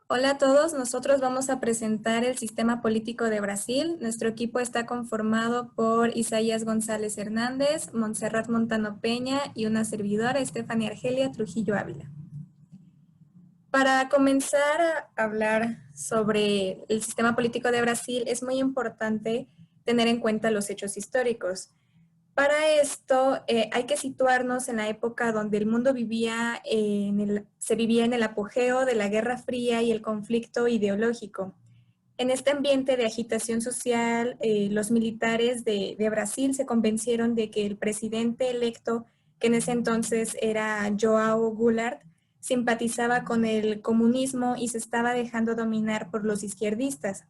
Hola a todos, nosotros vamos a presentar el sistema político de Brasil. Nuestro equipo está conformado por Isaías González Hernández, Montserrat Montano Peña y una servidora, Estefania Argelia Trujillo Ávila. Para comenzar a hablar sobre el sistema político de Brasil, es muy importante tener en cuenta los hechos históricos. Para esto hay que situarnos en la época donde el mundo se vivía en el apogeo de la Guerra Fría y el conflicto ideológico. En este ambiente de agitación social, los militares de Brasil se convencieron de que el presidente electo, que en ese entonces era João Goulart, simpatizaba con el comunismo y se estaba dejando dominar por los izquierdistas.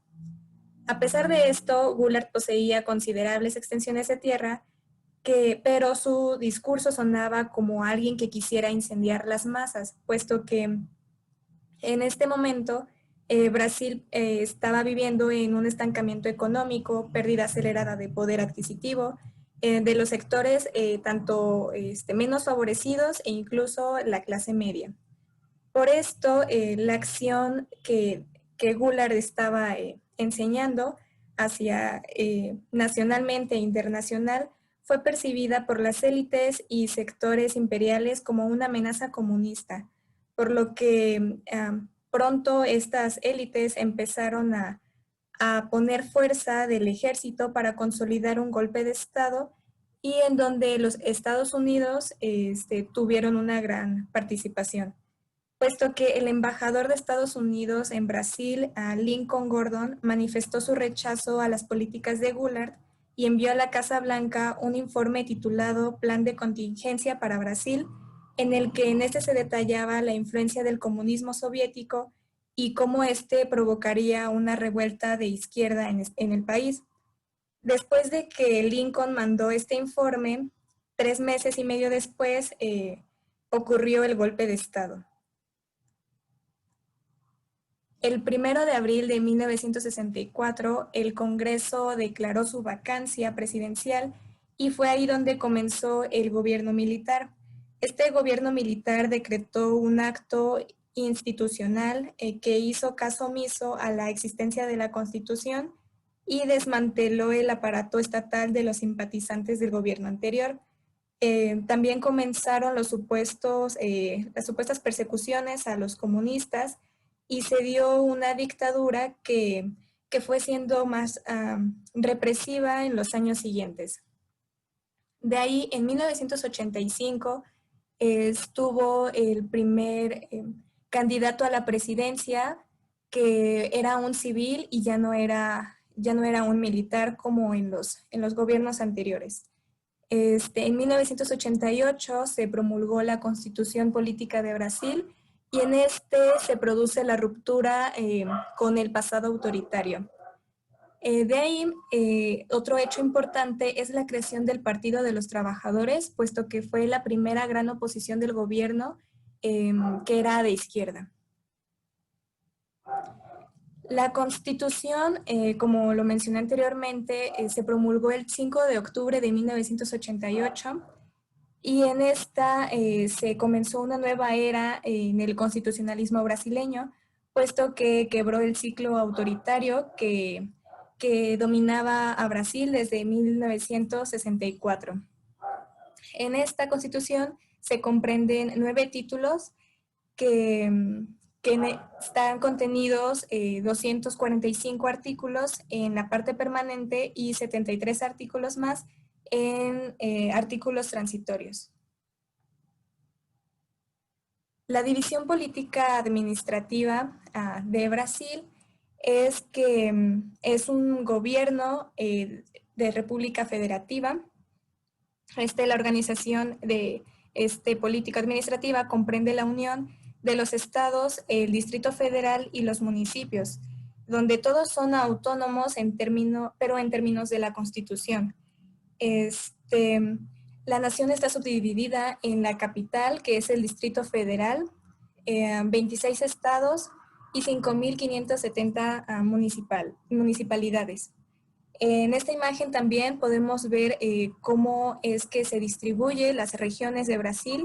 A pesar de esto, Goulart poseía considerables extensiones de tierra, pero su discurso sonaba como alguien que quisiera incendiar las masas, puesto que en este momento Brasil estaba viviendo en un estancamiento económico, pérdida acelerada de poder adquisitivo, de los sectores tanto menos favorecidos e incluso la clase media. Por esto, la acción que Goulart estaba enseñando hacia nacionalmente e internacional fue percibida por las élites y sectores imperiales como una amenaza comunista, por lo que pronto estas élites empezaron a poner fuerza del ejército para consolidar un golpe de Estado y en donde los Estados Unidos tuvieron una gran participación, puesto que el embajador de Estados Unidos en Brasil, Lincoln Gordon, manifestó su rechazo a las políticas de Goulart y envió a la Casa Blanca un informe titulado Plan de Contingencia para Brasil, en el que en este se detallaba la influencia del comunismo soviético y cómo este provocaría una revuelta de izquierda en el país. Después de que Lincoln mandó este informe, 3 meses y medio después ocurrió el golpe de Estado. El 1 de abril de 1964, el Congreso declaró su vacancia presidencial y fue ahí donde comenzó el gobierno militar. Este gobierno militar decretó un acto institucional que hizo caso omiso a la existencia de la Constitución y desmanteló el aparato estatal de los simpatizantes del gobierno anterior. También comenzaron las supuestas persecuciones a los comunistas y se dio una dictadura que fue siendo más represiva en los años siguientes. De ahí, en 1985, estuvo el primer candidato a la presidencia, que era un civil y ya no era un militar como en los gobiernos anteriores. En 1988 se promulgó la Constitución Política de Brasil y en se produce la ruptura con el pasado autoritario. De ahí, otro hecho importante es la creación del Partido de los Trabajadores, puesto que fue la primera gran oposición del gobierno que era de izquierda. La Constitución, como lo mencioné anteriormente, se promulgó el 5 de octubre de 1988 y en esta se comenzó una nueva era en el constitucionalismo brasileño, puesto que quebró el ciclo autoritario que dominaba a Brasil desde 1964. En esta Constitución se comprenden 9 títulos que están contenidos 245 artículos en la parte permanente y 73 artículos más en artículos transitorios. La división política administrativa de Brasil es que es un gobierno de república federativa. La organización de política administrativa comprende la unión de los estados, el Distrito Federal y los municipios, donde todos son autónomos pero en términos de la Constitución. La nación está subdividida en la capital, que es el Distrito Federal, 26 estados y 5.570 municipalidades. En esta imagen también podemos ver cómo es que se distribuyen las regiones de Brasil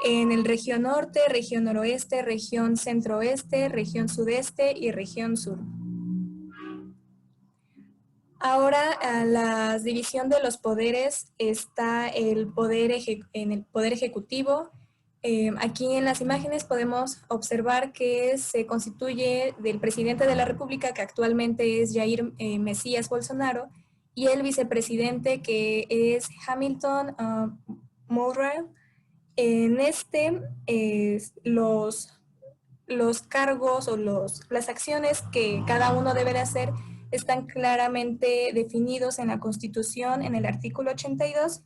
en el región norte, región noroeste, región centro-oeste, región sudeste y región sur. Ahora, a la división de los poderes está en el poder ejecutivo. Aquí en las imágenes podemos observar que se constituye del presidente de la República, que actualmente es Jair Mesías Bolsonaro, y el vicepresidente, que es Hamilton Mourad. En los cargos o las acciones que cada uno deberá hacer están claramente definidos en la Constitución, en el artículo 82,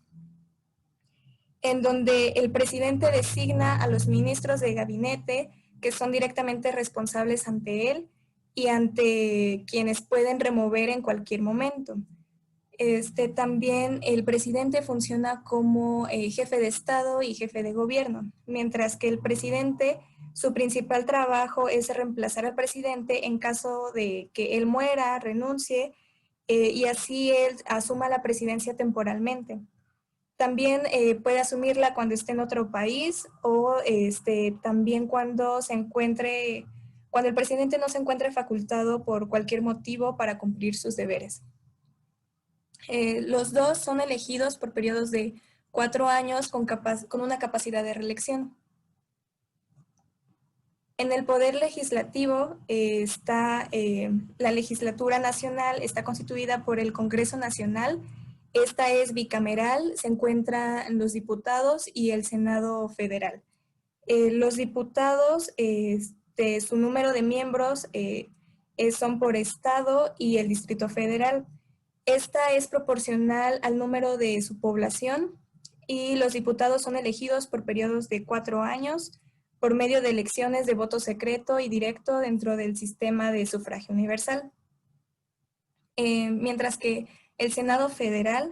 en donde el presidente designa a los ministros de gabinete, que son directamente responsables ante él y ante quienes pueden remover en cualquier momento. También el presidente funciona como jefe de Estado y jefe de gobierno, mientras que el presidente, su principal trabajo es reemplazar al presidente en caso de que él muera, renuncie, y así él asuma la presidencia temporalmente. También puede asumirla cuando esté en otro país o también cuando el presidente no se encuentre facultado por cualquier motivo para cumplir sus deberes. Los dos son elegidos por periodos de 4 años con una capacidad de reelección. En el poder legislativo está la legislatura nacional, está constituida por el Congreso Nacional. Esta es bicameral, se encuentran los diputados y el Senado Federal. Los diputados, su número de miembros son por estado y el Distrito Federal. Esta es proporcional al número de su población y los diputados son elegidos por periodos de 4 años por medio de elecciones de voto secreto y directo dentro del sistema de sufragio universal. Mientras que el Senado Federal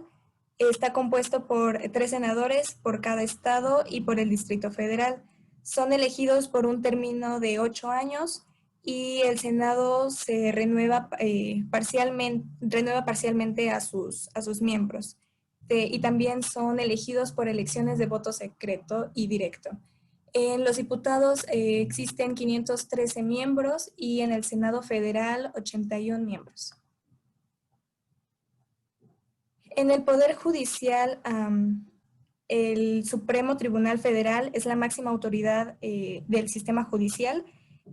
está compuesto por 3 senadores por cada estado y por el Distrito Federal. Son elegidos por un término de 8 años y el Senado se renueva parcialmente a sus miembros. Y también son elegidos por elecciones de voto secreto y directo. En los diputados existen 513 miembros y en el Senado Federal 81 miembros. En el Poder Judicial, el Supremo Tribunal Federal es la máxima autoridad del sistema judicial.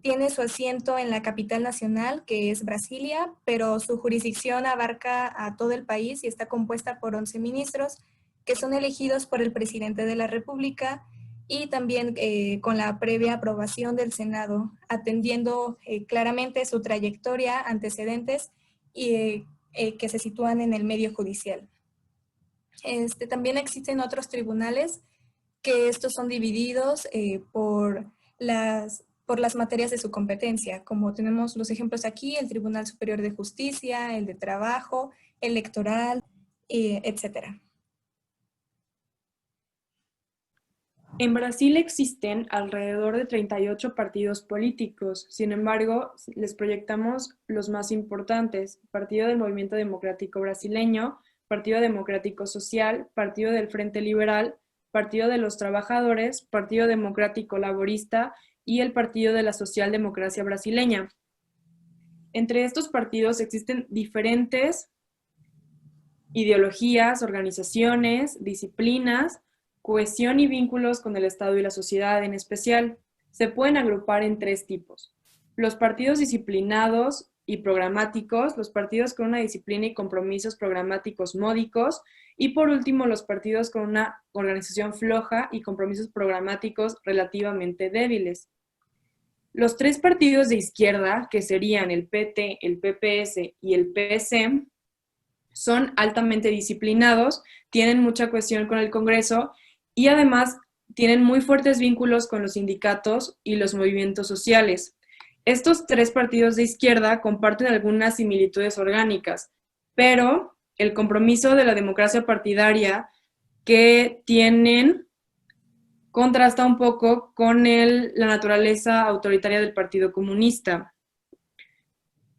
Tiene su asiento en la capital nacional, que es Brasilia, pero su jurisdicción abarca a todo el país y está compuesta por 11 ministros que son elegidos por el presidente de la República y también con la previa aprobación del Senado, atendiendo claramente su trayectoria, antecedentes y que se sitúan en el medio judicial. También existen otros tribunales que estos son divididos por las materias de su competencia, como tenemos los ejemplos aquí, el Tribunal Superior de Justicia, el de Trabajo, Electoral, etc. En Brasil existen alrededor de 38 partidos políticos, sin embargo, les proyectamos los más importantes: Partido del Movimiento Democrático Brasileño, Partido Democrático Social, Partido del Frente Liberal, Partido de los Trabajadores, Partido Democrático Laborista y el Partido de la Socialdemocracia Brasileña. Entre estos partidos existen diferentes ideologías, organizaciones, disciplinas, cohesión y vínculos con el Estado y la sociedad en especial. Se pueden agrupar en 3 tipos: los partidos disciplinados y programáticos, los partidos con una disciplina y compromisos programáticos módicos, y por último los partidos con una organización floja y compromisos programáticos relativamente débiles. Los 3 partidos de izquierda, que serían el PT, el PPS y el PC, son altamente disciplinados, tienen mucha cohesión con el Congreso y además tienen muy fuertes vínculos con los sindicatos y los movimientos sociales. Estos 3 partidos de izquierda comparten algunas similitudes orgánicas, pero el compromiso de la democracia partidaria que tienen contrasta un poco con la naturaleza autoritaria del Partido Comunista.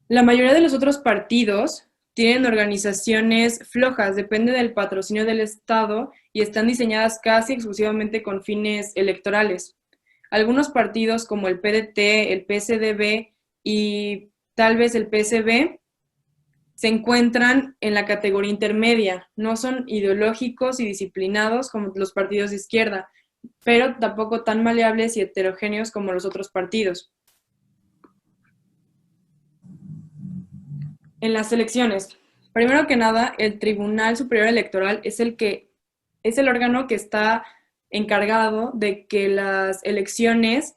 La mayoría de los otros partidos tienen organizaciones flojas, depende del patrocinio del Estado y están diseñadas casi exclusivamente con fines electorales. Algunos partidos como el PDT, el PSDB y tal vez el PSB se encuentran en la categoría intermedia, no son ideológicos y disciplinados como los partidos de izquierda, pero tampoco tan maleables y heterogéneos como los otros partidos. En las elecciones, primero que nada, el Tribunal Superior Electoral es el órgano que está encargado de que las elecciones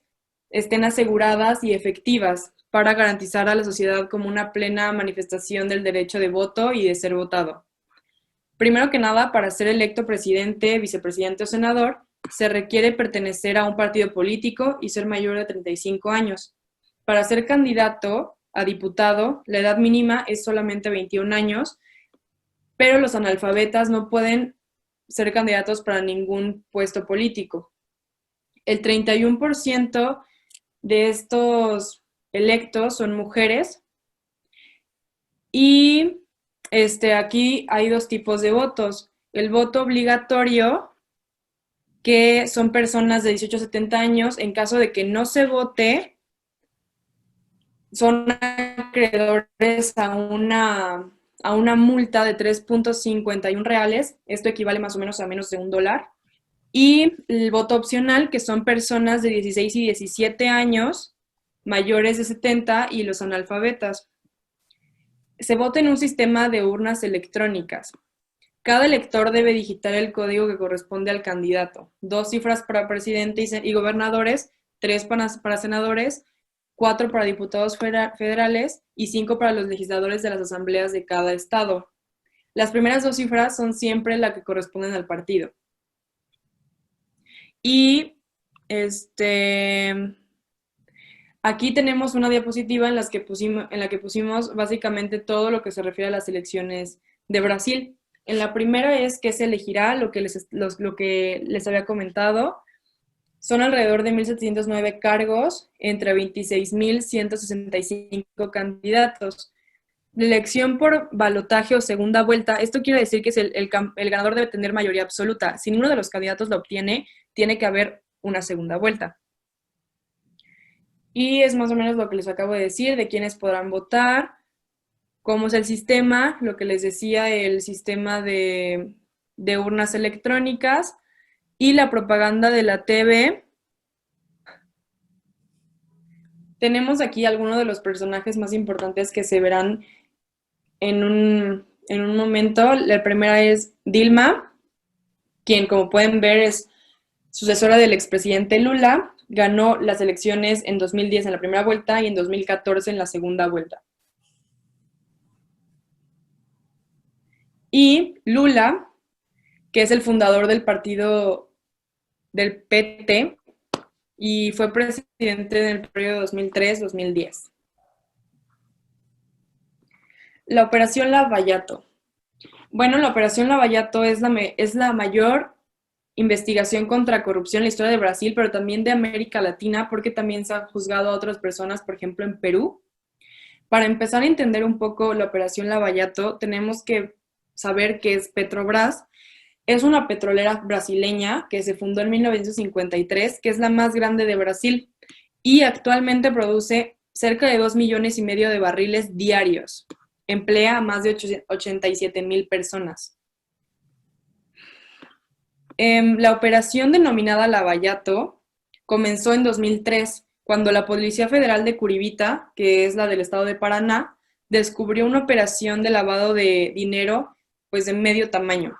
estén aseguradas y efectivas para garantizar a la sociedad como una plena manifestación del derecho de voto y de ser votado. Primero que nada, para ser electo presidente, vicepresidente o senador, se requiere pertenecer a un partido político y ser mayor de 35 años. Para ser candidato a diputado, la edad mínima es solamente 21 años, pero los analfabetas no pueden ser candidatos para ningún puesto político. El 31% de estos electos son mujeres y aquí hay dos tipos de votos. El voto obligatorio, que son personas de 18 a 70 años, en caso de que no se vote, son acreedores a una multa de 3.51 reales, esto equivale más o menos a menos de $1. Y el voto opcional, que son personas de 16 y 17 años, mayores de 70 y los analfabetas. Se vota en un sistema de urnas electrónicas. Cada elector debe digitar el código que corresponde al candidato. 2 cifras para presidente y gobernadores, 3 para senadores, 4 para diputados federales y 5 para los legisladores de las asambleas de cada estado. Las primeras 2 cifras son siempre las que corresponden al partido. Y aquí tenemos una diapositiva en la que pusimos básicamente todo lo que se refiere a las elecciones de Brasil. En la primera es que se elegirá lo que les había comentado. Son alrededor de 1.709 cargos entre 26.165 candidatos. La elección por balotaje o segunda vuelta, esto quiere decir que el ganador debe tener mayoría absoluta. Si ninguno de los candidatos lo obtiene, tiene que haber una segunda vuelta. Y es más o menos lo que les acabo de decir, de quiénes podrán votar, cómo es el sistema, lo que les decía, el sistema de urnas electrónicas y la propaganda de la TV. Tenemos aquí algunos de los personajes más importantes que se verán en un momento. La primera es Dilma, quien, como pueden ver, es sucesora del expresidente Lula. Ganó las elecciones en 2010 en la primera vuelta y en 2014 en la segunda vuelta. Y Lula, que es el fundador del partido del PT y fue presidente en el periodo 2003-2010. La Operación Lavallato. Bueno, la Operación Lavallato es la mayor investigación contra corrupción en la historia de Brasil, pero también de América Latina, porque también se han juzgado a otras personas, por ejemplo, en Perú. Para empezar a entender un poco la Operación Lavallato, tenemos que saber qué es Petrobras. Es una petrolera brasileña que se fundó en 1953, que es la más grande de Brasil, y actualmente produce cerca de 2,5 millones de barriles diarios. Emplea a más de 87,000 personas. La operación denominada Lavallato comenzó en 2003, cuando la Policía Federal de Curitiba, que es la del estado de Paraná, descubrió una operación de lavado de dinero pues de medio tamaño.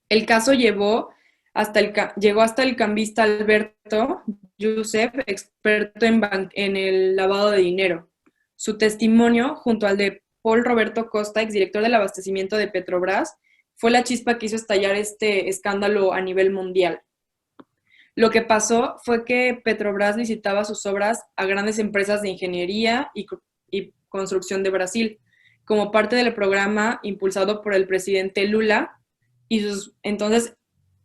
El caso llegó hasta el cambista Alberto Yusef, experto en el lavado de dinero. Su testimonio, junto al de Paul Roberto Costa, exdirector del abastecimiento de Petrobras, fue la chispa que hizo estallar este escándalo a nivel mundial. Lo que pasó fue que Petrobras licitaba sus obras a grandes empresas de ingeniería y construcción de Brasil, como parte del programa impulsado por el presidente Lula y sus entonces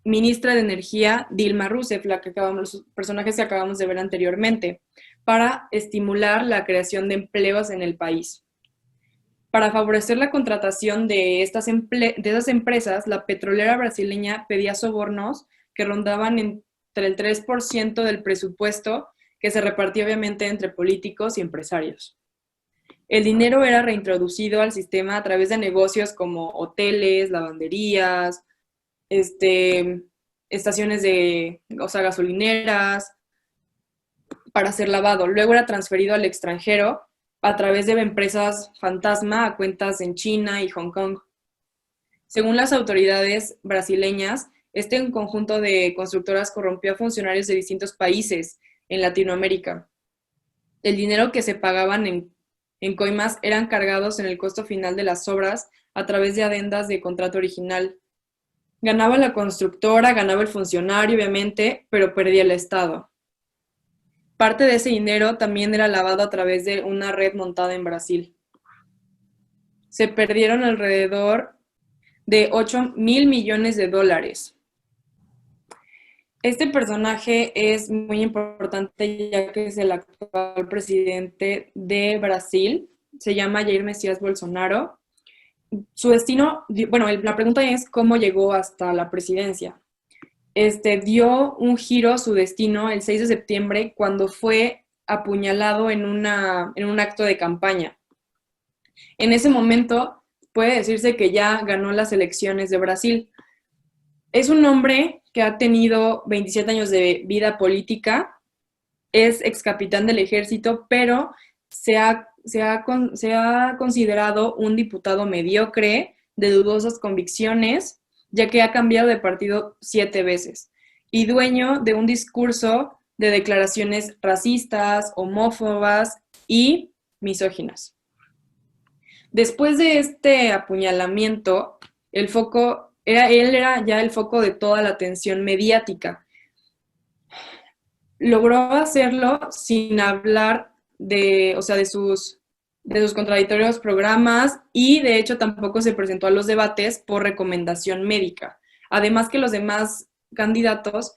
ministra de Energía Dilma Rousseff, los personajes que acabamos de ver anteriormente, para estimular la creación de empleos en el país. Para favorecer la contratación de esas empresas, la petrolera brasileña pedía sobornos que rondaban entre el 3% del presupuesto, que se repartía obviamente entre políticos y empresarios. El dinero era reintroducido al sistema a través de negocios como hoteles, lavanderías, estaciones o sea, gasolineras, para ser lavado. Luego era transferido al extranjero a través de empresas fantasma a cuentas en China y Hong Kong. Según las autoridades brasileñas, este conjunto de constructoras corrompió a funcionarios de distintos países en Latinoamérica. El dinero que se pagaban en coimas eran cargados en el costo final de las obras a través de adendas de contrato original. Ganaba la constructora, ganaba el funcionario, obviamente, pero perdía el Estado. Parte de ese dinero también era lavado a través de una red montada en Brasil. Se perdieron alrededor de 8,000 millones de dólares. Este personaje es muy importante ya que es el actual presidente de Brasil. Se llama Jair Messias Bolsonaro. Su destino, bueno, la pregunta es cómo llegó hasta la presidencia. Dio un giro a su destino el 6 de septiembre cuando fue apuñalado en un acto de campaña. En ese momento puede decirse que ya ganó las elecciones de Brasil. Es un hombre que ha tenido 27 años de vida política, es ex capitán del ejército, pero se ha considerado un diputado mediocre, de dudosas convicciones, ya que ha cambiado de partido 7 veces, y dueño de un discurso de declaraciones racistas, homófobas y misóginas. Después de este apuñalamiento, él era ya el foco de toda la atención mediática. Logró hacerlo sin hablar de sus contradictorios programas y de hecho tampoco se presentó a los debates por recomendación médica. Además que los demás candidatos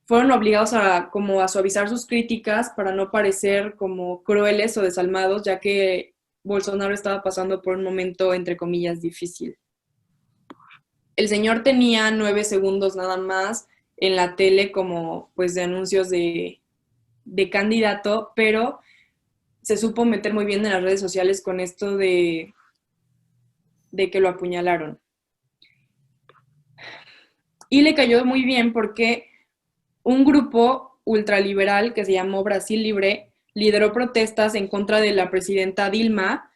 fueron obligados a suavizar sus críticas para no parecer como crueles o desalmados, ya que Bolsonaro estaba pasando por un momento, entre comillas, difícil. El señor tenía 9 segundos nada más en la tele como pues de anuncios de candidato, pero se supo meter muy bien en las redes sociales con esto de que lo apuñalaron. Y le cayó muy bien porque un grupo ultraliberal que se llamó Brasil Libre lideró protestas en contra de la presidenta Dilma,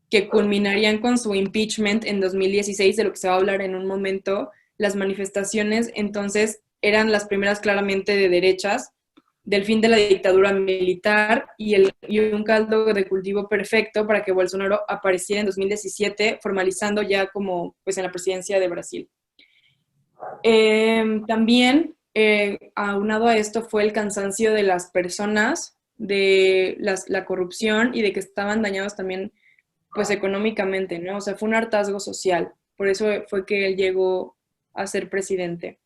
que culminarían con su impeachment en 2016, de lo que se va a hablar en un momento. Las manifestaciones entonces eran las primeras claramente de derechas, del fin de la dictadura militar y un caldo de cultivo perfecto para que Bolsonaro apareciera en 2017, formalizando ya como pues en la presidencia de Brasil. También, aunado a esto, fue el cansancio de las personas, de la corrupción y de que estaban dañados también pues económicamente, ¿no? O sea, fue un hartazgo social. Por eso fue que él llegó a ser presidente.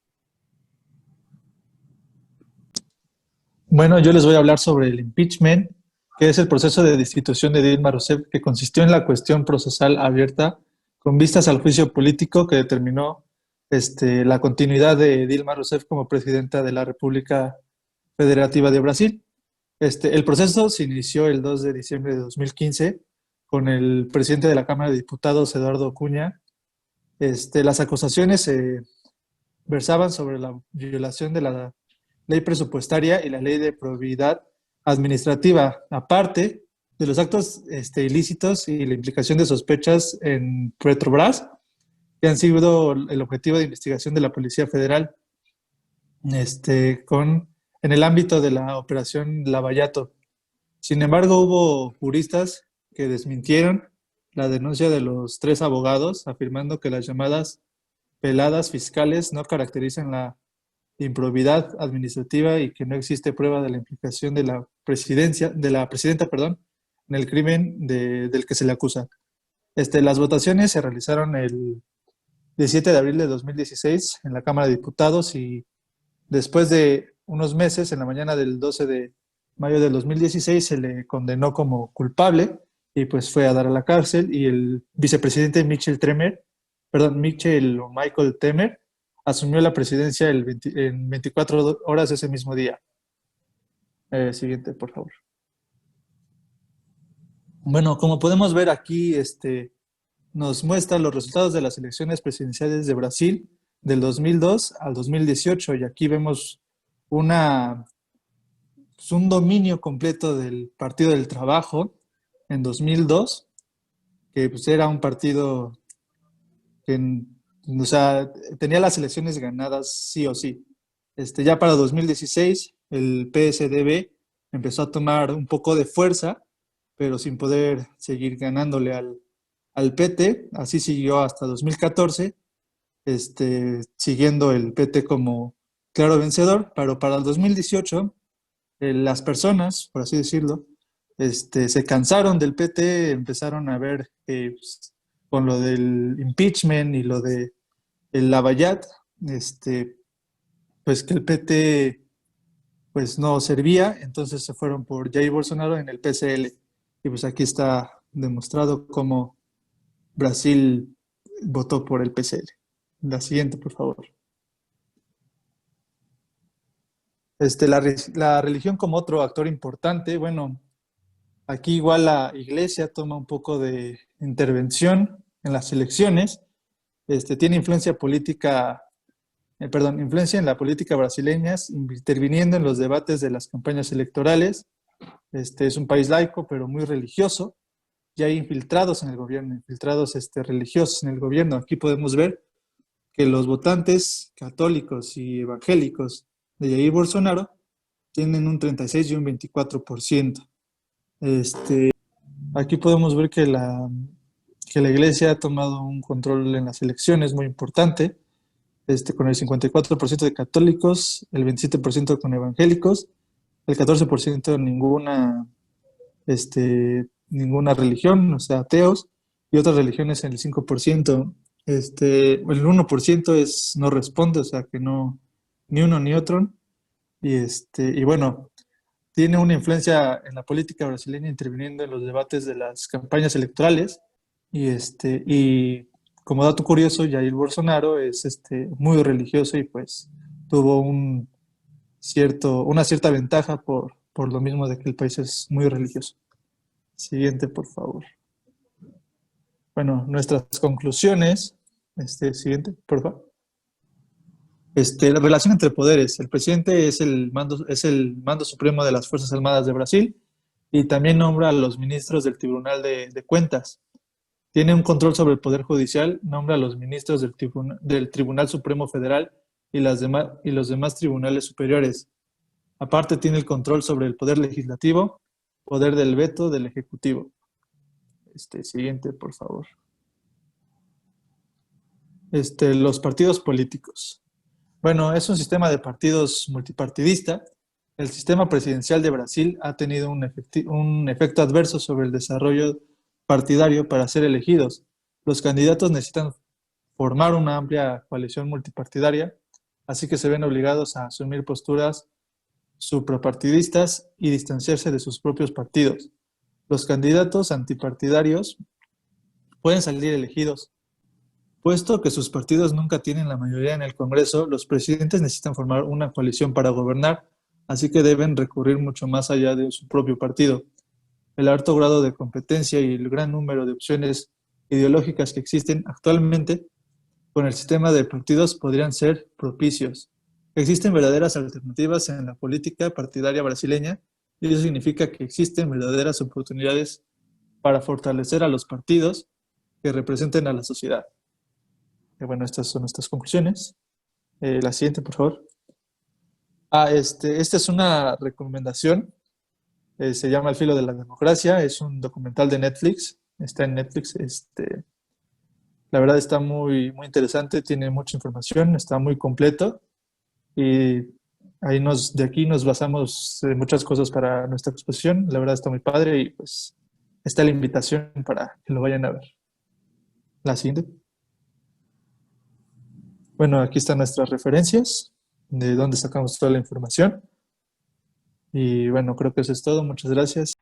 Bueno, yo les voy a hablar sobre el impeachment, que es el proceso de destitución de Dilma Rousseff, que consistió en la cuestión procesal abierta con vistas al juicio político que determinó la continuidad de Dilma Rousseff como presidenta de la República Federativa de Brasil. El proceso se inició el 2 de diciembre de 2015 con el presidente de la Cámara de Diputados, Eduardo Cunha. Las acusaciones se versaban sobre la violación de la ley presupuestaria y la ley de probidad administrativa, aparte de los actos ilícitos y la implicación de sospechas en Petrobras, que han sido el objetivo de investigación de la Policía Federal en el ámbito de la operación Lavallato. Sin embargo, hubo juristas que desmintieron la denuncia de los 3 abogados, afirmando que las llamadas peladas fiscales no caracterizan la improbidad administrativa y que no existe prueba de la implicación de la presidenta, en el crimen del que se le acusa. Las votaciones se realizaron el 17 de abril de 2016 en la Cámara de Diputados y después de unos meses, en la mañana del 12 de mayo del 2016, se le condenó como culpable y pues fue a dar a la cárcel y el vicepresidente Michael Temer asumió la presidencia en 24 horas ese mismo día. Siguiente, por favor. Bueno, como podemos ver aquí, nos muestra los resultados de las elecciones presidenciales de Brasil del 2002 al 2018 y aquí vemos un dominio completo del Partido del Trabajo en 2002, que pues era un partido que, o sea, tenía las elecciones ganadas sí o sí. Ya para 2016, el PSDB empezó a tomar un poco de fuerza, pero sin poder seguir ganándole al PT. Así siguió hasta 2014, siguiendo el PT como claro vencedor, pero para el 2018 las personas, por así decirlo, se cansaron del PT, empezaron a ver pues, con lo del impeachment y lo de el Lavallette, pues que el PT pues no servía, entonces se fueron por Jair Bolsonaro en el PCL. Y pues aquí está demostrado cómo Brasil votó por el PCL. La siguiente, por favor. La religión como otro actor importante, bueno, aquí igual la iglesia toma un poco de intervención en las elecciones, tiene influencia en la política brasileña, interviniendo en los debates de las campañas electorales. Es un país laico, pero muy religioso, y hay infiltrados en el gobierno, religiosos en el gobierno. Aquí podemos ver que los votantes católicos y evangélicos de Jair Bolsonaro tienen un 36 y un 24%. Aquí podemos ver que la iglesia ha tomado un control en las elecciones muy importante, con el 54% de católicos, el 27% con evangélicos, el 14% ninguna religión, o sea, ateos, y otras religiones en el 5%. El 1% no responde, o sea, que no, ni uno ni otro. Y bueno, tiene una influencia en la política brasileña interviniendo en los debates de las campañas electorales. Y como dato curioso, Jair Bolsonaro es muy religioso y pues tuvo una cierta ventaja por lo mismo de que el país es muy religioso. Siguiente, por favor. Bueno, nuestras conclusiones. Siguiente, por favor. La relación entre poderes. El presidente es el mando supremo de las Fuerzas Armadas de Brasil y también nombra a los ministros del Tribunal de Cuentas. Tiene un control sobre el Poder Judicial, nombra a los ministros del Tribunal Supremo Federal y los demás tribunales superiores. Aparte, tiene el control sobre el Poder Legislativo, poder del veto del Ejecutivo. Siguiente, por favor. Los partidos políticos. Bueno, es un sistema de partidos multipartidista. El sistema presidencial de Brasil ha tenido un efecto adverso sobre el desarrollo partidario para ser elegidos. Los candidatos necesitan formar una amplia coalición multipartidaria, así que se ven obligados a asumir posturas suprapartidistas y distanciarse de sus propios partidos. Los candidatos antipartidarios pueden salir elegidos. Puesto que sus partidos nunca tienen la mayoría en el Congreso, los presidentes necesitan formar una coalición para gobernar, así que deben recurrir mucho más allá de su propio partido. El alto grado de competencia y el gran número de opciones ideológicas que existen actualmente con el sistema de partidos podrían ser propicios. Existen verdaderas alternativas en la política partidaria brasileña y eso significa que existen verdaderas oportunidades para fortalecer a los partidos que representen a la sociedad. Bueno, estas son nuestras conclusiones. La siguiente, por favor. Esta es una recomendación. Se llama El filo de la democracia. Es un documental de Netflix. Está en Netflix. La verdad está muy, muy interesante. Tiene mucha información. Está muy completo. Y de aquí nos basamos en muchas cosas para nuestra exposición. La verdad está muy padre y pues está la invitación para que lo vayan a ver. La siguiente. Bueno, aquí están nuestras referencias, de dónde sacamos toda la información. Y bueno, creo que eso es todo. Muchas gracias.